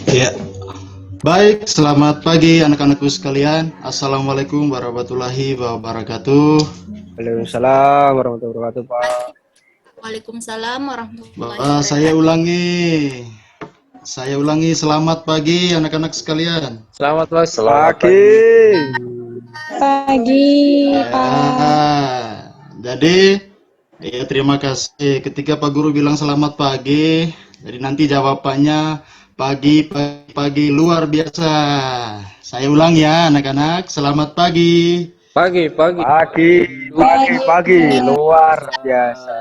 Ya, baik. Selamat pagi anak-anakku sekalian. Assalamualaikum warahmatullahi wabarakatuh. Waalaikumsalam warahmatullahi wabarakatuh, Pak. Waalaikumsalam warahmatullahi wabarakatuh. Saya ulangi. Selamat pagi anak-anak sekalian. Selamat Selamat pagi. Pagi, Pak. Jadi, ya terima kasih. Ketika Pak Guru bilang selamat pagi, jadi nanti jawabannya pagi, pagi, pagi luar biasa. Saya ulang ya anak-anak. Selamat pagi. Pagi. Pagi. Luar biasa.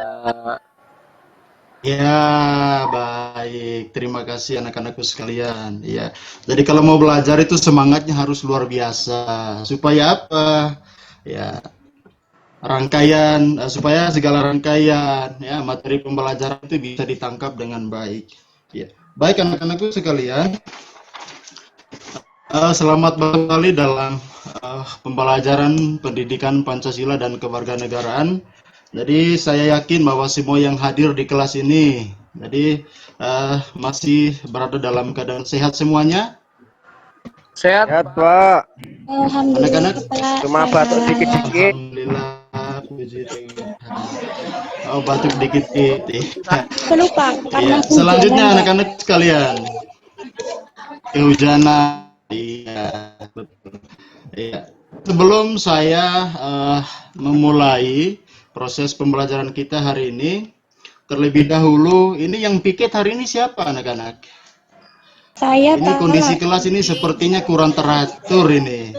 Ya, baik. Terima kasih anak-anakku sekalian. Ya. Jadi kalau mau belajar itu semangatnya harus luar biasa. Supaya apa? Ya, supaya segala rangkaian ya materi pembelajaran itu bisa ditangkap dengan baik. Ya. Baik anak-anakku sekalian. Selamat kembali dalam pembelajaran pendidikan Pancasila dan kewarganegaraan. Jadi saya yakin bahwa semua yang hadir di kelas ini, masih berada dalam keadaan sehat semuanya. Sehat, Pak. Alhamdulillah, Anak-anak? Kepala Cuma batuk sehat. dikit-dikit. Alhamdulillah, puji Tuhan. Oh, batuk dikit-dikit. Pelupa karena Iya, selanjutnya hujanan, Pak. anak-anak sekalian, kehujanan. Iya, betul. Iya. Sebelum saya memulai proses pembelajaran kita hari ini, terlebih dahulu, ini yang piket hari ini siapa anak-anak? Saya, Ini Pak. kondisi kelas ini sepertinya kurang teratur ini.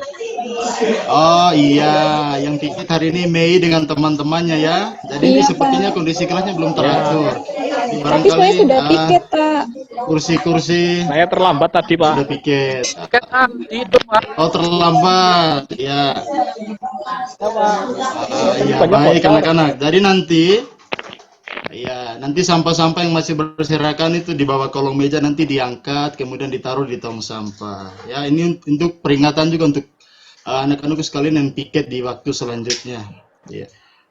Oh iya, yang piket hari ini Mei dengan teman-temannya ya. Jadi ini Iya, sepertinya Pak. kondisi kelasnya belum teratur. Ini Tapi saya barangkali sudah piket, Pak. kursi-kursi Saya terlambat tadi, Pak. sudah piket. Kan itu, Pak. Oh terlambat, ya. Iya Banyak baik motor. anak-anak. Jadi nanti sampah-sampah yang masih berserakan itu di bawah kolong meja nanti diangkat, kemudian ditaruh di tong sampah. Ya ini untuk peringatan juga untuk anak-anak sekalian yang piket di waktu selanjutnya. Ya.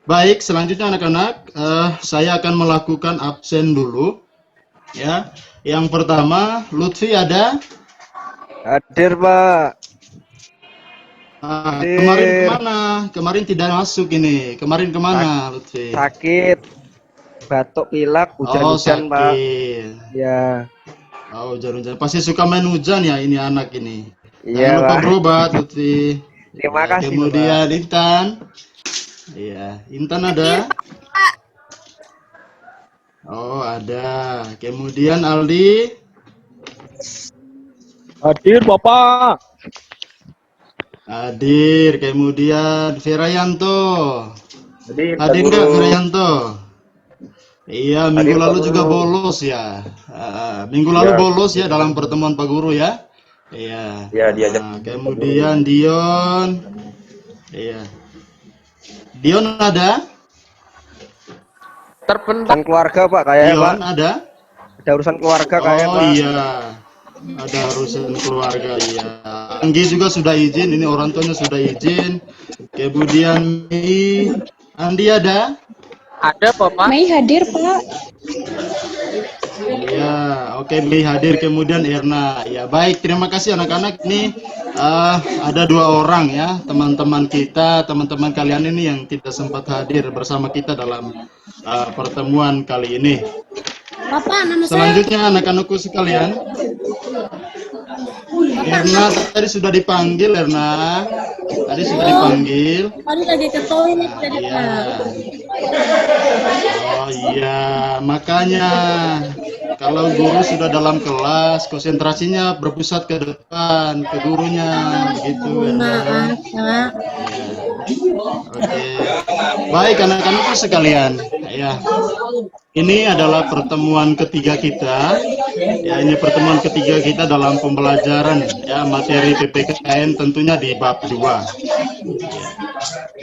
Baik, selanjutnya anak-anak, saya akan melakukan absen dulu. Ya, yang pertama Lutfi ada. Hadir, Pak. Kemarin kemana? Kemarin tidak masuk ini. Kemarin kemana, Lutfi? Sakit. Batuk, pilek, hujan-hujan, Pak. Sakit. Ya. Oh, hujan-hujan. Pasti suka main hujan ya ini anak ini. Jangan Iya, lupa Pak. berobat, Lutfi. Terima Ya, kasih, kemudian Intan. Iya, Intan ada. Oh, ada. Kemudian Aldi. Hadir, Bapak. Hadir. Kemudian Virayanto. Hadir nggak Virayanto? Iya, minggu lalu juga bolos ya. Minggu lalu bolos ya dalam pertemuan Pak Guru ya. Iya. Iya, diajak. Kemudian Dion. Iya. Dion ada? Urusan keluarga, Pak, kayaknya, Pak. Dion ada? Ada urusan keluarga kayak, Oh Pak. iya. Ada urusan keluarga iya. Anggi juga sudah izin, ini orang tuanya sudah izin. Kemudian Andi ada? Ada, Bapak. Mei hadir, Pak. Iya, oke Mei hadir kemudian Erna. Ya baik, terima kasih anak-anak. Nih ada dua orang ya teman-teman kita, teman-teman kalian ini yang tidak sempat hadir bersama kita dalam pertemuan kali ini. Bapak, nama saya. Selanjutnya anak-anakku sekalian, Erna tadi sudah dipanggil Erna. Tadi sudah dipanggil. Tadi lagi ke toilet tadi, Iya. Pak. Oh iya, makanya kalau guru sudah dalam kelas, konsentrasinya berpusat ke depan, ke gurunya, gitu. Maaf, Pak. Oke. Baik anak-anakku sekalian, ya. Ini adalah pertemuan ketiga kita. Ya, ini pertemuan ketiga kita dalam pembelajaran ya materi PPKN tentunya di bab 2.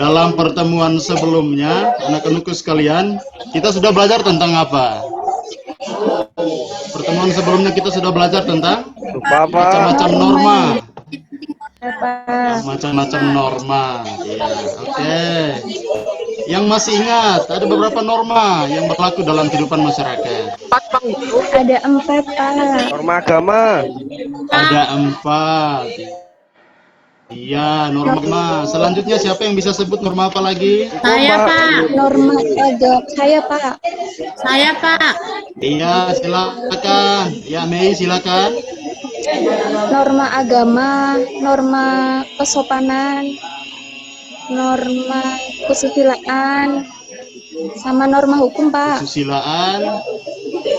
Dalam pertemuan sebelumnya, anak-anakku sekalian, kita sudah belajar tentang apa? Pertemuan sebelumnya kita sudah belajar tentang Lupa, Pak. macam-macam norma. Pak. Macam-macam norma. Ya, oke. Yang masih ingat, ada beberapa norma yang berlaku dalam kehidupan masyarakat. 4 Pak Guru. Ada 4, Pak. Norma agama. Ada 4. Iya, norma. Selanjutnya siapa yang bisa sebut norma apa lagi? Saya, Pak. Norma agama. Saya, Pak. Saya, Pak. Iya, silakan. Ya, Mei, silakan. Norma agama, norma kesopanan, norma kesusilaan, sama norma hukum, Pak. Kesusilaan,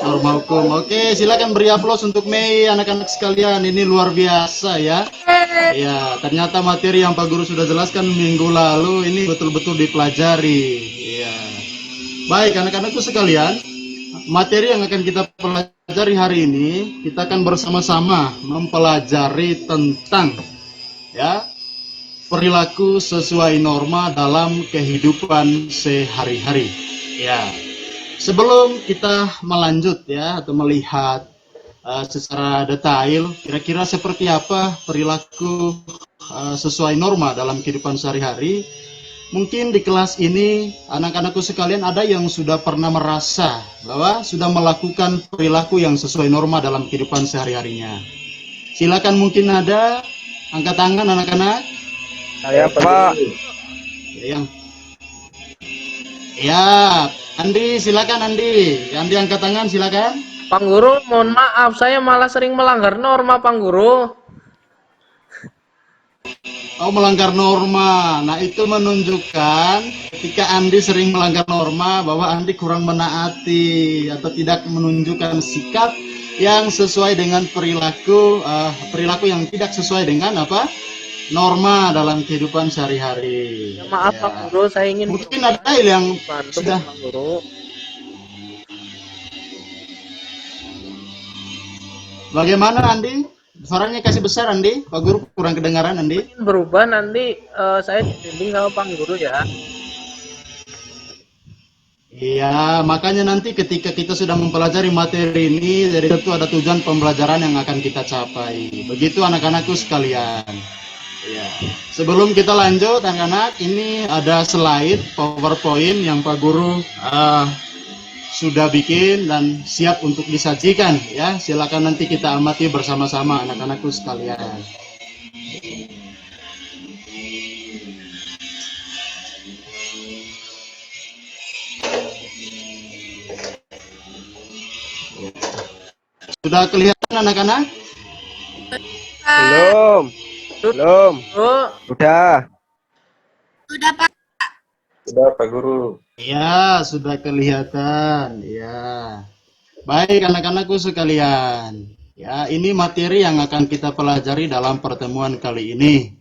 norma hukum. Oke, silakan beri aplaus untuk Mei, anak-anak sekalian. Ini luar biasa ya. Ya, ternyata materi yang Pak Guru sudah jelaskan minggu lalu ini betul-betul dipelajari. Ya. Baik, anak-anakku sekalian, materi yang akan kita pelajari hari ini, kita akan bersama-sama mempelajari tentang ya perilaku sesuai norma dalam kehidupan sehari-hari. Ya. Sebelum kita melanjut ya atau melihat secara detail kira-kira seperti apa perilaku sesuai norma dalam kehidupan sehari-hari, mungkin di kelas ini anak-anakku sekalian ada yang sudah pernah merasa bahwa sudah melakukan perilaku yang sesuai norma dalam kehidupan sehari-harinya. Silakan, mungkin ada, angkat tangan anak-anak. Saya, Pak. Yang ya, Andi, silakan Andi. Andi angkat tangan, silakan. Pak Guru, mohon maaf, saya malah sering melanggar norma, Pak Guru. Oh, melanggar norma. Nah, itu menunjukkan ketika Andi sering melanggar norma bahwa Andi kurang menaati atau tidak menunjukkan sikap yang sesuai dengan perilaku yang tidak sesuai dengan apa? Norma dalam kehidupan sehari-hari. Ya, maaf, Ya. Pak Guru, saya ingin Mungkin ada yang bantu, sudah Pak Guru. bagaimana Andi? Suaranya kasih besar Andi. Pak Guru kurang kedengaran Andi. Ingin berubah nanti saya dibimbing sama Pak Guru ya. Iya, makanya nanti ketika kita sudah mempelajari materi ini, dari itu ada tujuan pembelajaran yang akan kita capai. Begitu anak-anakku sekalian. Ya. Sebelum kita lanjut, anak-anak, ini ada slide PowerPoint yang Pak Guru sudah bikin dan siap untuk disajikan. Ya, silakan nanti kita amati bersama-sama anak-anakku sekalian. Sudah kelihatan anak-anak? Belum. Belum. Oh, Udah. Sudah, Pak. Sudah Pak Guru. Ya, sudah kelihatan. Ya. Baik anak-anakku sekalian. Ya, ini materi yang akan kita pelajari dalam pertemuan kali ini.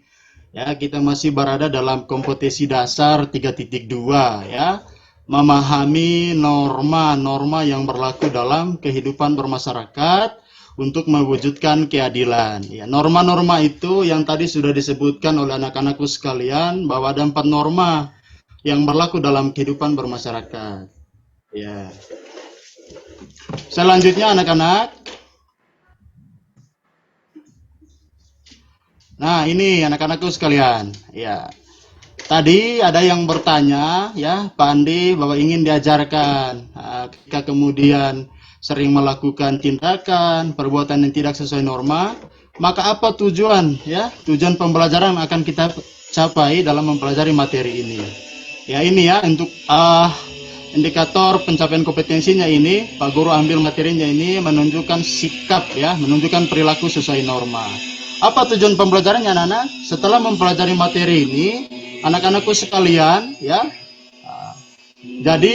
Ya, kita masih berada dalam kompetisi dasar 3.2 ya. Memahami norma-norma yang berlaku dalam kehidupan bermasyarakat untuk mewujudkan keadilan. Ya, norma-norma itu yang tadi sudah disebutkan oleh anak-anakku sekalian bahwa ada 4 norma yang berlaku dalam kehidupan bermasyarakat. Ya. Selanjutnya anak-anak. Nah, ini anak-anakku sekalian. Ya. Tadi ada yang bertanya ya, Pak Andi, bahwa ingin diajarkan ketika kemudian sering melakukan tindakan, perbuatan yang tidak sesuai norma, maka apa tujuan ya? Tujuan pembelajaran akan kita capai dalam mempelajari materi ini. Ya, ini ya untuk indikator pencapaian kompetensinya ini, Pak Guru ambil materinya ini menunjukkan sikap ya, menunjukkan perilaku sesuai norma. Apa tujuan pembelajarannya anak-anak? Setelah mempelajari materi ini, anak-anakku sekalian ya, jadi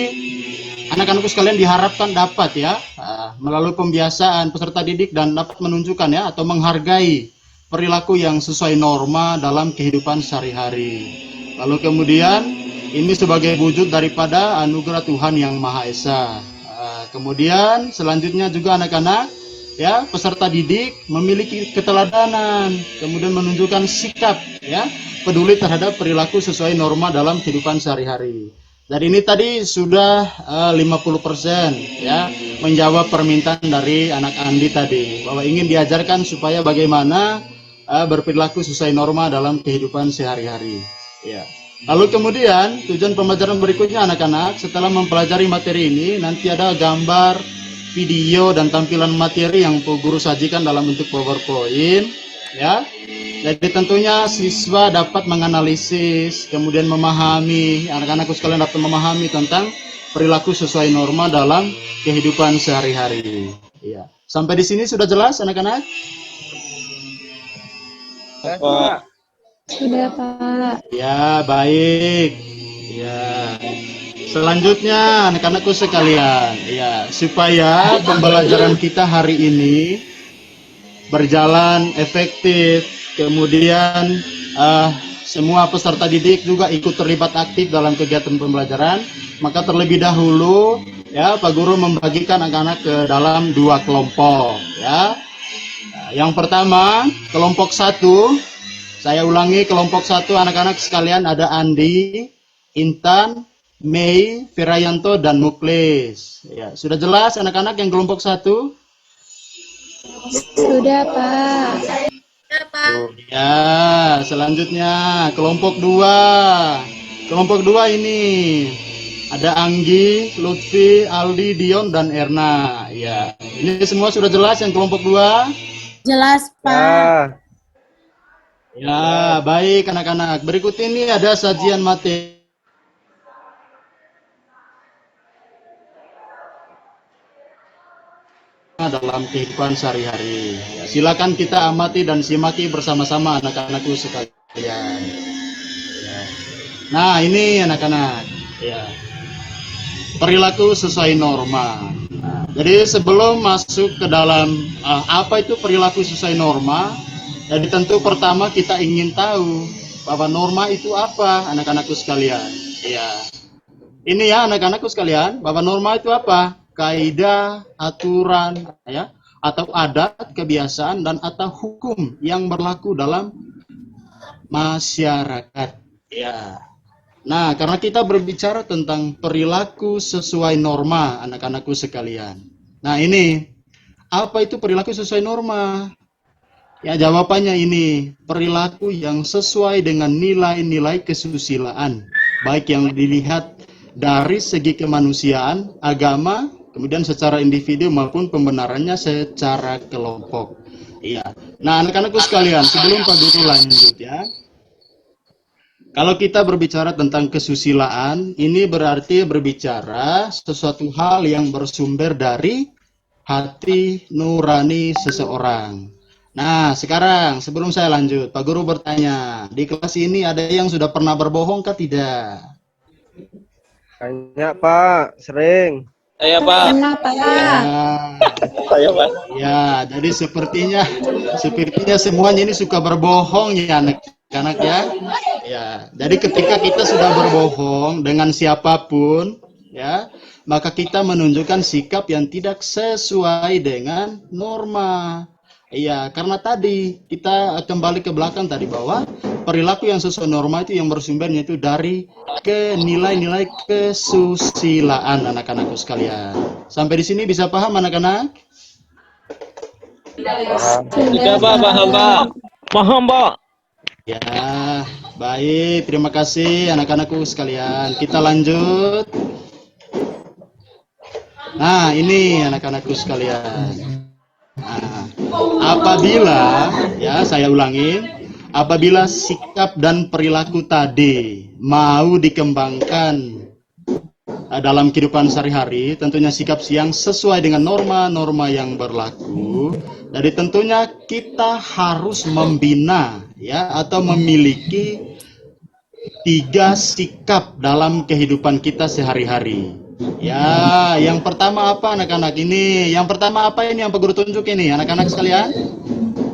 anak-anakku sekalian diharapkan dapat ya melalui pembiasaan peserta didik dan dapat menunjukkan ya atau menghargai perilaku yang sesuai norma dalam kehidupan sehari-hari. Lalu kemudian ini sebagai wujud daripada anugerah Tuhan yang Maha Esa. Kemudian selanjutnya juga anak-anak ya peserta didik memiliki keteladanan, kemudian menunjukkan sikap ya peduli terhadap perilaku sesuai norma dalam kehidupan sehari-hari. Dan ini tadi sudah 50% ya menjawab permintaan dari anak Andi tadi bahwa ingin diajarkan supaya bagaimana berperilaku sesuai norma dalam kehidupan sehari-hari. Ya. Lalu kemudian tujuan pembelajaran berikutnya anak-anak setelah mempelajari materi ini nanti ada gambar, video dan tampilan materi yang guru sajikan dalam bentuk PowerPoint ya. Jadi tentunya siswa dapat menganalisis, kemudian memahami, anak-anakku sekalian dapat memahami tentang perilaku sesuai norma dalam kehidupan sehari-hari. Ya. Sampai di sini sudah jelas anak-anak? Pak. Sudah, Pak. Ya, baik. Ya. Selanjutnya anak-anakku sekalian, ya, supaya pembelajaran kita hari ini berjalan efektif, kemudian semua peserta didik juga ikut terlibat aktif dalam kegiatan pembelajaran, maka terlebih dahulu ya Pak Guru membagikan anak-anak ke dalam 2 kelompok ya. Nah, yang pertama, kelompok 1. Saya ulangi, kelompok 1 anak-anak sekalian ada Andi, Intan, Mei, Firayanto, dan Muklis. Ya, sudah jelas anak-anak yang kelompok 1? Sudah, Pak. Sudah, Pak. Ya, selanjutnya kelompok 2. Kelompok 2 ini ada Anggi, Lutfi, Aldi, Dion, dan Erna. Ya, ini semua sudah jelas yang kelompok 2? Jelas, Pak. Ya. Ya, baik anak-anak. Berikut ini ada sajian materi dalam kehidupan sehari-hari. Ya, silakan kita amati dan simaki bersama-sama anak-anakku sekalian. Ya. Nah, ini anak-anak. Ya. Perilaku sesuai norma. Nah, jadi sebelum masuk ke dalam apa itu perilaku sesuai norma, jadi tentu pertama kita ingin tahu bahwa norma itu apa, anak-anakku sekalian. Ya. Ini ya anak-anakku sekalian, bahwa norma itu apa? Kaidah, aturan, ya, atau adat, kebiasaan dan atau hukum yang berlaku dalam masyarakat. Ya. Nah, karena kita berbicara tentang perilaku sesuai norma, anak-anakku sekalian. Nah, ini apa itu perilaku sesuai norma? Ya, jawabannya ini, perilaku yang sesuai dengan nilai-nilai kesusilaan, baik yang dilihat dari segi kemanusiaan, agama, kemudian secara individu maupun pembenarannya secara kelompok. Iya. Nah, anak-anakku sekalian, sebelum Pak Guru lanjut ya. Kalau kita berbicara tentang kesusilaan, ini berarti berbicara sesuatu hal yang bersumber dari hati nurani seseorang. Nah, sekarang sebelum saya lanjut, Pak Guru bertanya, di kelas ini ada yang sudah pernah berbohong kah tidak? Banyak, Pak. Sering. Saya Pak. Kenapa, Pak? Saya Pak. Ya, jadi sepertinya semuanya ini suka berbohong ya anak-anak ya. Ya, jadi ketika kita sudah berbohong dengan siapapun, ya, maka kita menunjukkan sikap yang tidak sesuai dengan norma. Iya, karena tadi kita kembali ke belakang tadi bahwa perilaku yang sesuai norma itu yang bersumbernya itu dari nilai-nilai kesusilaan anak-anakku sekalian. Sampai di sini bisa paham anak-anak? Sudah Pak, paham Pak. Paham Pak. Ya, baik. Terima kasih anak-anakku sekalian. Kita lanjut. Nah, ini anak-anakku sekalian. Nah, apabila, ya saya ulangi, apabila sikap dan perilaku tadi mau dikembangkan dalam kehidupan sehari-hari, tentunya sikap yang sesuai dengan norma-norma yang berlaku, jadi tentunya kita harus membina, ya, atau memiliki 3 sikap dalam kehidupan kita sehari-hari. Ya, yang pertama apa anak-anak ini? Yang pertama apa ini yang Pak Guru tunjuk ini, anak-anak sekalian?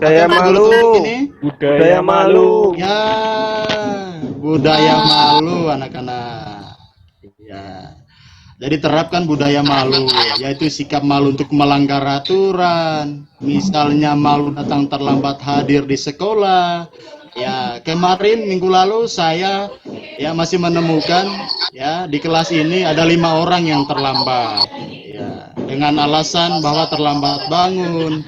Budaya Apa yang Pak Guru malu. tunjuk ini? Budaya malu. Ya, budaya malu anak-anak. Ya. Jadi terapkan budaya malu, yaitu sikap malu untuk melanggar aturan. Misalnya malu datang terlambat hadir di sekolah. Ya, kemarin minggu lalu saya ya masih menemukan ya di kelas ini ada 5 orang yang terlambat. Ya, dengan alasan bahwa terlambat bangun.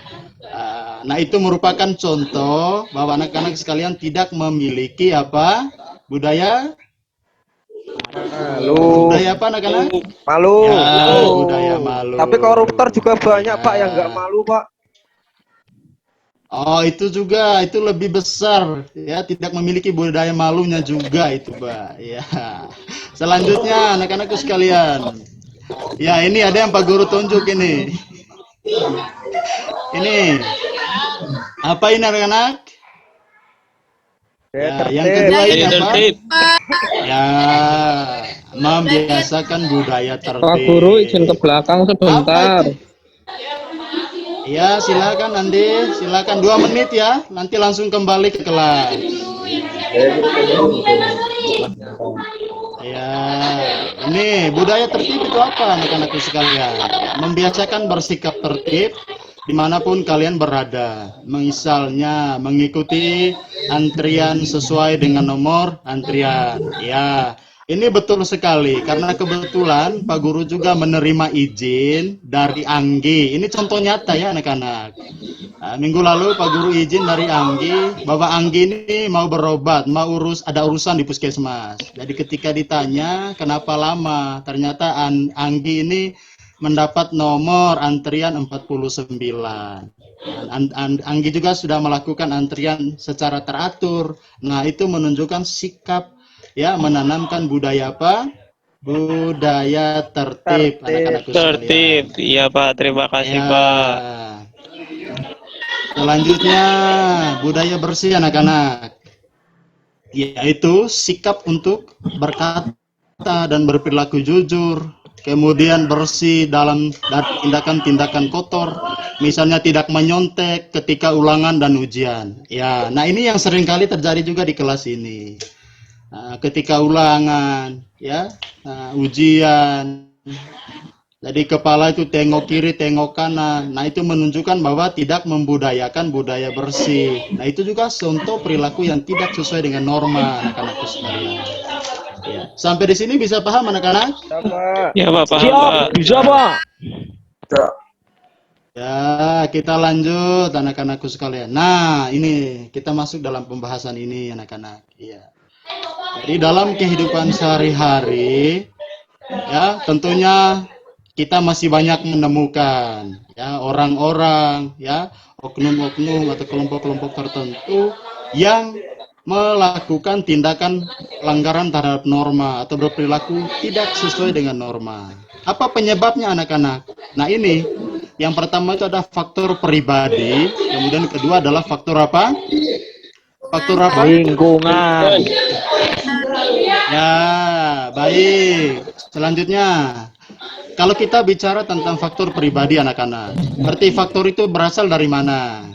Nah, itu merupakan contoh bahwa anak-anak sekalian tidak memiliki apa? Budaya Malu. Budaya apa anak-anak? Malu. Ya, budaya malu. Tapi koruptor juga banyak, Ya. Pak, yang nggak malu, Pak. Oh, itu juga, itu lebih besar, ya, tidak memiliki budaya malunya juga itu, Pak. Ya. Selanjutnya, anak-anakku sekalian. Ya, ini ada yang Pak Guru tunjuk ini. Ini. Apa ini anak-anak? Ya, yang kedua Jadi ini apa? tertib. Ya, membiasakan budaya Pak tertib. Guru izin ke belakang sebentar. Apa itu? Ya, silakan Andi, silakan 2 menit ya, nanti langsung kembali ke kelas. Ya, ini budaya tertib itu apa anak-anakku sekalian? Membiasakan bersikap tertib dimanapun kalian berada. Misalnya mengikuti antrian sesuai dengan nomor antrian. Ya, ini betul sekali karena kebetulan Pak Guru juga menerima izin dari Anggi. Ini contoh nyata ya anak-anak. Nah, minggu lalu Pak Guru izin dari Anggi bahwa Anggi ini mau berobat, mau ada urusan di puskesmas. Jadi ketika ditanya kenapa lama, ternyata Anggi ini mendapat nomor antrian 49. Anggi juga sudah melakukan antrian secara teratur. Nah, itu menunjukkan sikap ya, menanamkan budaya apa? Budaya tertib, anak-anakku sekalian. Tertib. Iya, Pak. Terima kasih, Ya. Pak. Selanjutnya, budaya bersih anak-anak. Yaitu sikap untuk berkata dan berperilaku jujur. Kemudian bersih dari tindakan-tindakan kotor. Misalnya tidak menyontek ketika ulangan dan ujian. Ya, nah ini yang sering kali terjadi juga di kelas ini. Ketika ulangan, ya, ujian. Jadi kepala itu tengok kiri, tengok kanan. Nah, itu menunjukkan bahwa tidak membudayakan budaya bersih. Nah, itu juga contoh perilaku yang tidak sesuai dengan norma anak-anakku sekalian. Ya. Sampai di sini bisa paham anak-anak? Sama. Ya, Pak. Paham, Siap, Pak. bisa, Pak. Ya, kita lanjut anak-anakku sekalian. Nah, ini kita masuk dalam pembahasan ini anak-anak. Iya. Jadi dalam kehidupan sehari-hari, ya, tentunya kita masih banyak menemukan ya orang-orang ya oknum-oknum atau kelompok-kelompok tertentu yang melakukan tindakan pelanggaran terhadap norma atau berperilaku tidak sesuai dengan norma. Apa penyebabnya anak-anak? Nah, ini yang pertama itu ada faktor pribadi, kemudian kedua adalah faktor apa? Faktor apa? Lingkungan. Ya, baik. Selanjutnya, kalau kita bicara tentang faktor pribadi anak-anak, berarti faktor itu berasal dari mana?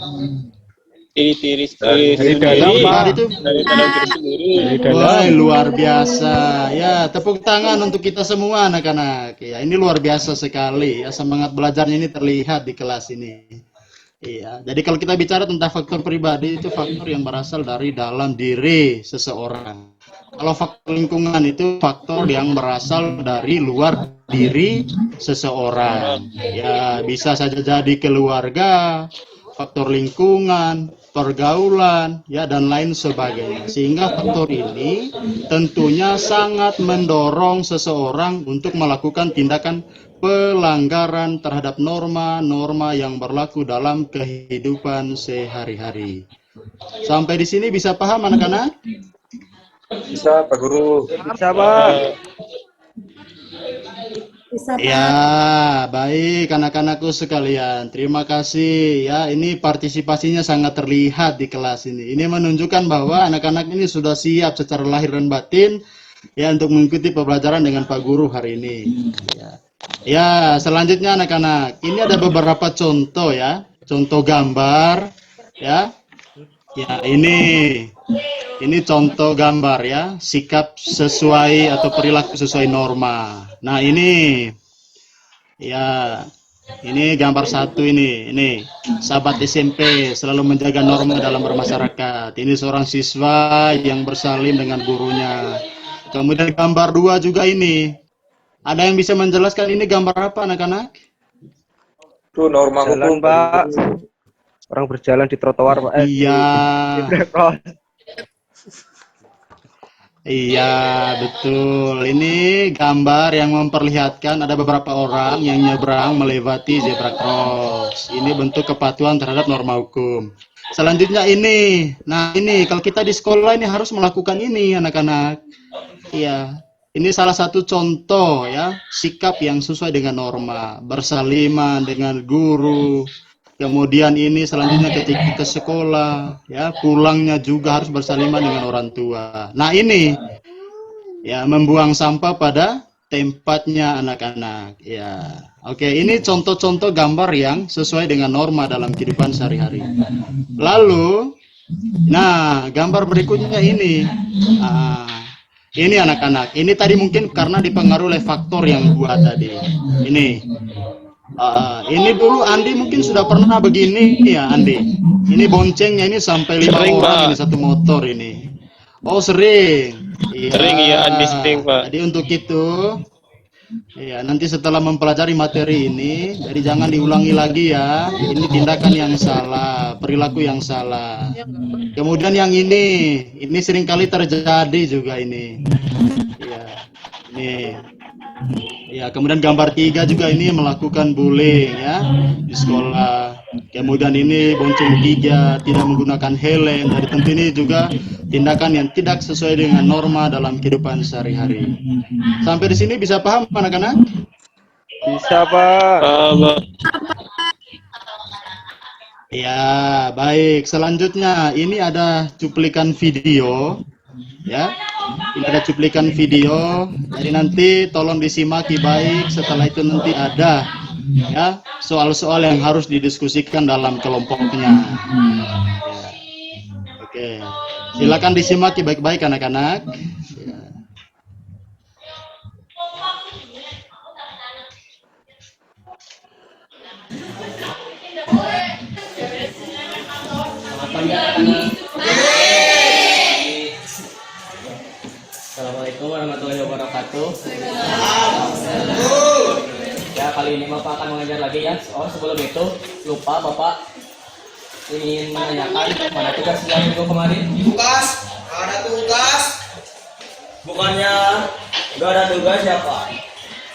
Diri Dari dalam, Pak. Itu, Dari dalam diri sendiri. wah, luar biasa. Ya, tepuk tangan untuk kita semua anak-anak. Ya, ini luar biasa sekali. Ya, semangat belajarnya ini terlihat di kelas ini. Iya, jadi kalau kita bicara tentang faktor pribadi itu faktor yang berasal dari dalam diri seseorang. Kalau faktor lingkungan itu faktor yang berasal dari luar diri seseorang. Ya, bisa saja jadi keluarga, faktor lingkungan, pergaulan, ya, dan lain sebagainya. Sehingga faktor ini tentunya sangat mendorong seseorang untuk melakukan tindakan pelanggaran terhadap norma-norma yang berlaku dalam kehidupan sehari-hari. Sampai di sini bisa paham anak-anak? Bisa, Pak Guru. Bisa, Pak. Bisa, Pak. Ya, baik anak-anakku sekalian. Terima kasih ya. Ini partisipasinya sangat terlihat di kelas ini. Ini menunjukkan bahwa anak-anak ini sudah siap secara lahir dan batin ya untuk mengikuti pembelajaran dengan Pak Guru hari ini. Ya. Ya, selanjutnya anak-anak. Ini ada beberapa contoh ya. Contoh gambar ya. Ya, ini contoh gambar ya, sikap sesuai atau perilaku sesuai norma. Nah, ini ya, ini gambar satu ini sahabat SMP selalu menjaga norma dalam bermasyarakat. Ini seorang siswa yang bersalim dengan gurunya. Kemudian gambar dua juga ini. Ada yang bisa menjelaskan ini gambar apa anak-anak? Itu norma Jalan, hukum, Pak. Guru. Orang berjalan di trotoar, Pak. Iya. Di cross. Iya, betul. Ini gambar yang memperlihatkan ada beberapa orang yang nyebrang melewati zebra cross. Ini bentuk kepatuhan terhadap norma hukum. Selanjutnya ini. Nah, ini kalau kita di sekolah ini harus melakukan ini, anak-anak. Iya. Ini salah satu contoh ya, sikap yang sesuai dengan norma, bersaliman dengan guru. Kemudian ini selanjutnya ketika ke sekolah, ya pulangnya juga harus bersaliman dengan orang tua. Nah ini, ya membuang sampah pada tempatnya anak-anak. Ya, oke ini contoh-contoh gambar yang sesuai dengan norma dalam kehidupan sehari-hari. Lalu, nah gambar berikutnya ini, ini anak-anak. Ini tadi mungkin karena dipengaruhi oleh faktor yang buat tadi. Ini. Ini dulu Andi mungkin sudah pernah begini ya Andi. Ini boncengnya ini sampai 5 Sering, orang Pak. ini satu motor ini. Oh sering. Iya. Sering ya Andi sering, Pak. Jadi untuk itu, ya nanti setelah mempelajari materi ini, jadi jangan diulangi lagi ya. Ini tindakan yang salah, perilaku yang salah. Kemudian yang ini seringkali terjadi juga ini. Ya, ini. Ya, kemudian gambar 3 juga ini melakukan bullying ya di sekolah. Kemudian ini bonceng 3 tidak menggunakan helm. Jadi tentu ini juga tindakan yang tidak sesuai dengan norma dalam kehidupan sehari-hari. Sampai di sini bisa paham anak-anak? Bisa, Pak. Pak. Ya, baik. Selanjutnya ini ada cuplikan video ya. Ini ada cuplikan video. Jadi nanti tolong disimaki baik. Setelah itu nanti ada ya soal-soal yang harus didiskusikan dalam kelompoknya. Ya. Oke. Silakan disimaki baik-baik anak-anak. Ya. Assalamualaikum warahmatullahi wabarakatuh. Ya kali ini Bapak akan mengajar lagi ya. Oh sebelum itu lupa Bapak ingin menanyakan mana tugas yang minggu kemarin? Tugas, ada tugas. Bukannya nggak ada tugas ya Pak?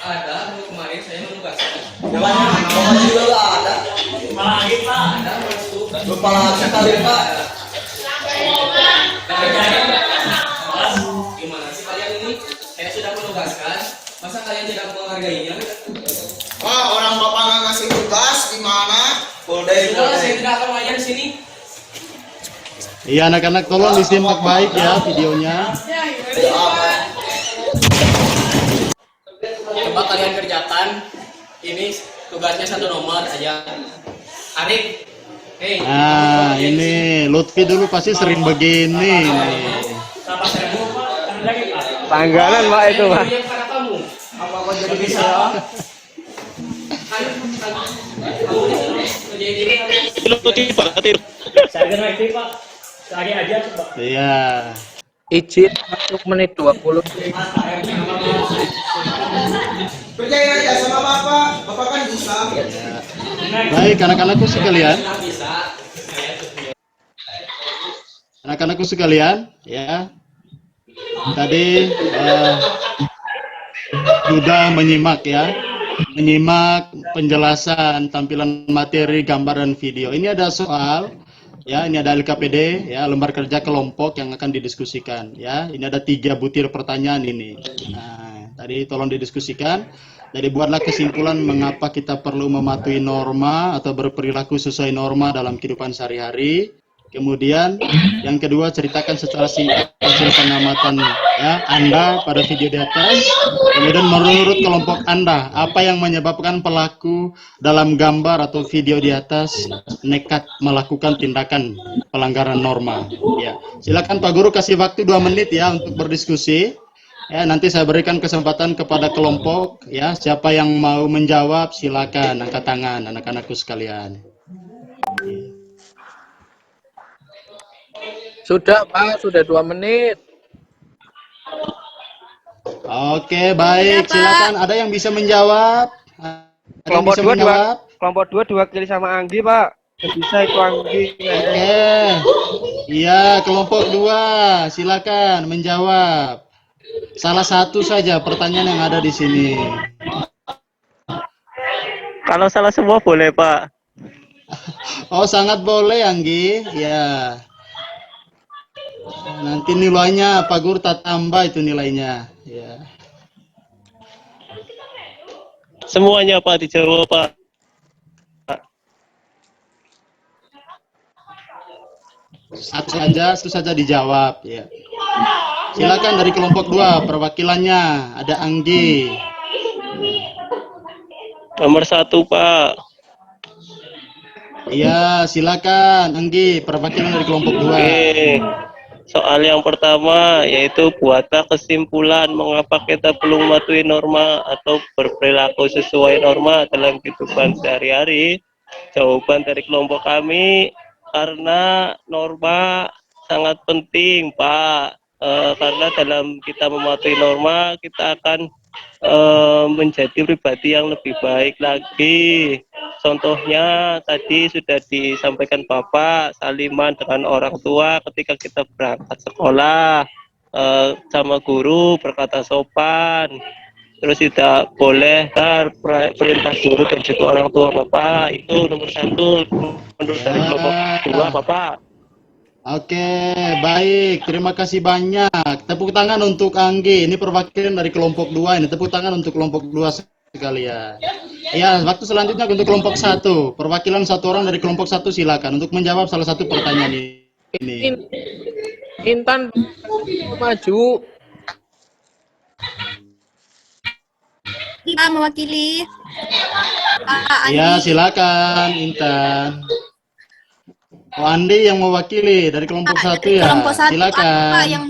Ada minggu kemarin saya menugaskan. Bukannya juga nggak ada. Lagi Pak ada masuk. Lupa lagi kali Pak. Gimana sih kalian ini? Saya sudah menugaskan. Masa kalian tidak menghargainya? Pak, orang Bapak nggak ngasih tugas gimana? Boleh, Sudah saya tidak akan mengajar di sini. Iya anak-anak tolong disimak baik ya videonya. Coba kalian kerjakan. Ini tugasnya satu nomor aja. Arif. Hei. Nah ini Lutfi dulu pasti sering begini. Sama saya mau Pak. Ada lagi Pak. Langganan, Pak, itu, Pak. Yang pada kamu. Apa jadi Bisa. bisa? Ayo, kamu kerjain ini. Lutfi, Pak. Saya kena itu Pak. Sekali aja Pak. Iya. Izin masuk menit 20. Kerjain aja sama Bapak. Bapak kan bisa. Baik anak-anakku sekalian. Bisa. Anak-anakku sekalian, ya. Tadi sudah menyimak ya, menyimak penjelasan tampilan materi, gambar dan video. Ini ada soal, ya. Ini ada LKPD, ya, lembar kerja kelompok yang akan didiskusikan, ya. Ini ada 3 butir pertanyaan ini. Nah, tadi tolong didiskusikan. Jadi buatlah kesimpulan mengapa kita perlu mematuhi norma atau berperilaku sesuai norma dalam kehidupan sehari-hari. Kemudian yang kedua ceritakan secara singkat hasil pengamatan ya Anda pada video di atas. Kemudian menurut kelompok Anda apa yang menyebabkan pelaku dalam gambar atau video di atas nekat melakukan tindakan pelanggaran norma. Ya, silakan Pak Guru kasih waktu 2 menit ya untuk berdiskusi. Ya, nanti saya berikan kesempatan kepada kelompok ya, siapa yang mau menjawab silakan angkat tangan anak-anakku sekalian. Sudah Pak, sudah 2 menit. Oke, baik, silakan. Ada yang bisa menjawab? Ada yang Kelompok bisa 2 menjawab? kelompok 2 diwakili sama Anggi, Pak. Bisa itu Anggi. Oke. Iya, kelompok 2, silakan menjawab. Salah satu saja pertanyaan yang ada di sini. Kalau salah semua boleh, Pak. Oh, sangat boleh, Anggi. Ya. Nanti nilainya Pak Guru tak tambah itu nilainya. Ya. Semuanya, Pak, dijawab, Pak. Satu saja dijawab. Ya. Silakan dari kelompok 2, perwakilannya ada Anggi. Nomor 1, Pak. Iya, silakan Anggi, perwakilan dari kelompok 2. Oke. Soal yang pertama yaitu buatlah kesimpulan mengapa kita belum mematuhi norma atau berperilaku sesuai norma dalam kehidupan sehari-hari. Jawaban dari kelompok kami, karena norma sangat penting, Pak. Karena dalam kita mematuhi norma, kita akan menjadi pribadi yang lebih baik lagi. Contohnya tadi sudah disampaikan Bapak, saliman dengan orang tua ketika kita berangkat sekolah, sama guru berkata sopan, terus tidak boleh perintah guru dan juga orang tua Bapak. Itu nomor 1 menurut dari kelompok 2, Bapak. Oke, baik. Terima kasih banyak. Tepuk tangan untuk Anggi. Ini perwakilan dari kelompok 2 ini. Tepuk tangan untuk kelompok 2 sekalian. Ya, waktu selanjutnya untuk kelompok 1. Perwakilan satu orang dari kelompok 1 silakan untuk menjawab salah satu pertanyaan ini. Intan maju. Pak mewakili. Pak Ya, Andi. silakan Intan. Oh, Andi yang mewakili dari kelompok 1 Dari ya. kelompok 1 Pak Silakan. yang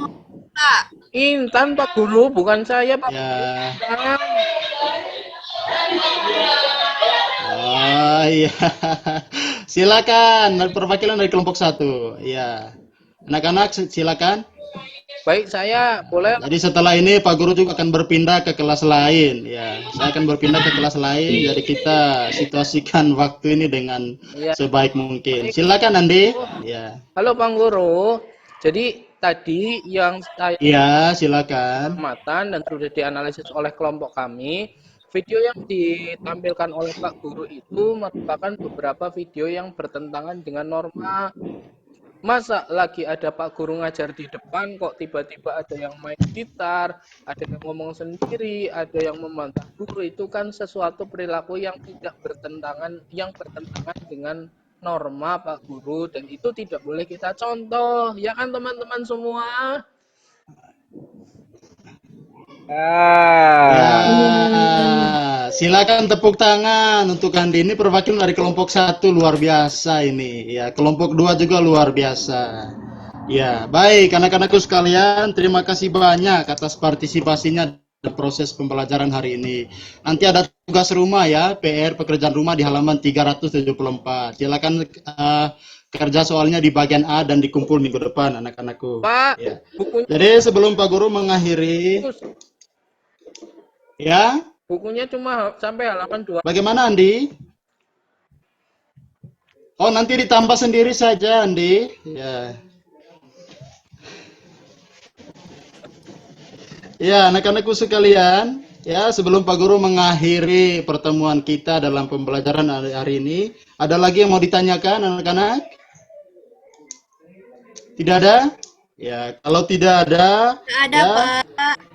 Pak. Intan Pak Guru, bukan saya Pak. Ya. Intan. Oh iya. Silakan perwakilan dari kelompok 1. Iya. Anak-anak silakan. Baik, saya boleh. Jadi setelah ini Pak Guru juga akan berpindah ke kelas lain. Ya, saya akan berpindah ke kelas lain. Jadi kita situasikan waktu ini dengan Ya. sebaik mungkin. Silakan Andi. Ya. Halo Pak Guru. Jadi tadi yang saya Iya, silakan. amatan dan sudah dianalisis oleh kelompok kami, video yang ditampilkan oleh Pak Guru itu merupakan beberapa video yang bertentangan dengan norma. Masa lagi ada Pak Guru ngajar di depan kok tiba-tiba ada yang main gitar, ada yang ngomong sendiri, ada yang membantah guru. Itu kan sesuatu perilaku yang tidak bertentangan, yang bertentangan dengan norma Pak Guru, dan itu tidak boleh kita contoh, ya kan teman-teman semua? Ya, silakan tepuk tangan untuk Andi. Ini perwakilan dari kelompok 1 luar biasa ini. Ya, kelompok 2 juga luar biasa. Ya, baik anak-anakku sekalian, terima kasih banyak atas partisipasinya dalam proses pembelajaran hari ini. Nanti ada tugas rumah ya, PR pekerjaan rumah di halaman 374. Silakan kerja soalnya di bagian A dan dikumpul minggu depan anak-anakku. Pak, Ya. bukunya, Jadi sebelum Pak Guru mengakhiri, ya, bukunya cuma sampai halaman 2. bagaimana Andi? Oh, nanti ditambah sendiri saja Andi. Ya. Ya, anak-anakku sekalian, ya sebelum Pak Guru mengakhiri pertemuan kita dalam pembelajaran hari ini, ada lagi yang mau ditanyakan anak-anak? Tidak ada? Ya, kalau tidak ada, Nggak ada ya, Pak.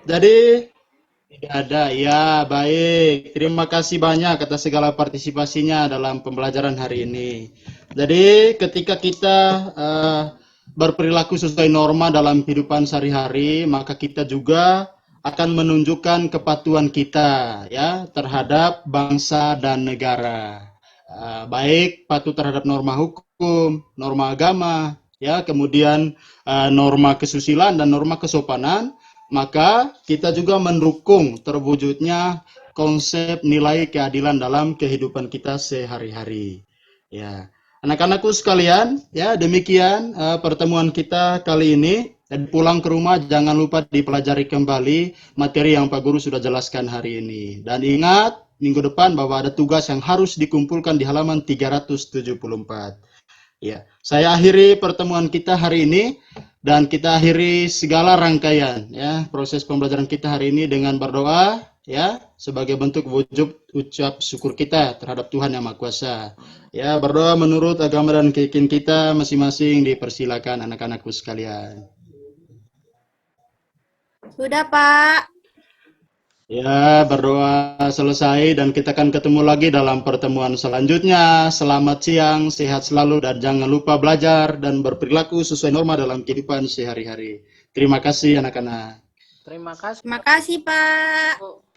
jadi tidak ada. Ya, baik. Terima kasih banyak atas segala partisipasinya dalam pembelajaran hari ini. Jadi, ketika kita berperilaku sesuai norma dalam kehidupan sehari-hari, maka kita juga akan menunjukkan kepatuhan kita ya terhadap bangsa dan negara. Baik patuh terhadap norma hukum, norma agama, ya, kemudian norma kesusilaan dan norma kesopanan, maka kita juga mendukung terwujudnya konsep nilai keadilan dalam kehidupan kita sehari-hari. Ya, anak-anakku sekalian, ya demikian pertemuan kita kali ini. Dan pulang ke rumah jangan lupa dipelajari kembali materi yang Pak Guru sudah jelaskan hari ini. Dan ingat, minggu depan bahwa ada tugas yang harus dikumpulkan di halaman 374. Ya, saya akhiri pertemuan kita hari ini dan kita akhiri segala rangkaian ya proses pembelajaran kita hari ini dengan berdoa ya sebagai bentuk wujud ucap syukur kita terhadap Tuhan Yang Maha Kuasa. Ya, berdoa menurut agama dan keyakinan kita masing-masing, dipersilakan anak-anakku sekalian. Sudah, Pak. Ya, berdoa selesai dan kita akan ketemu lagi dalam pertemuan selanjutnya. Selamat siang, sehat selalu dan jangan lupa belajar dan berperilaku sesuai norma dalam kehidupan sehari-hari. Terima kasih anak-anak. Terima kasih. Terima kasih, Pak.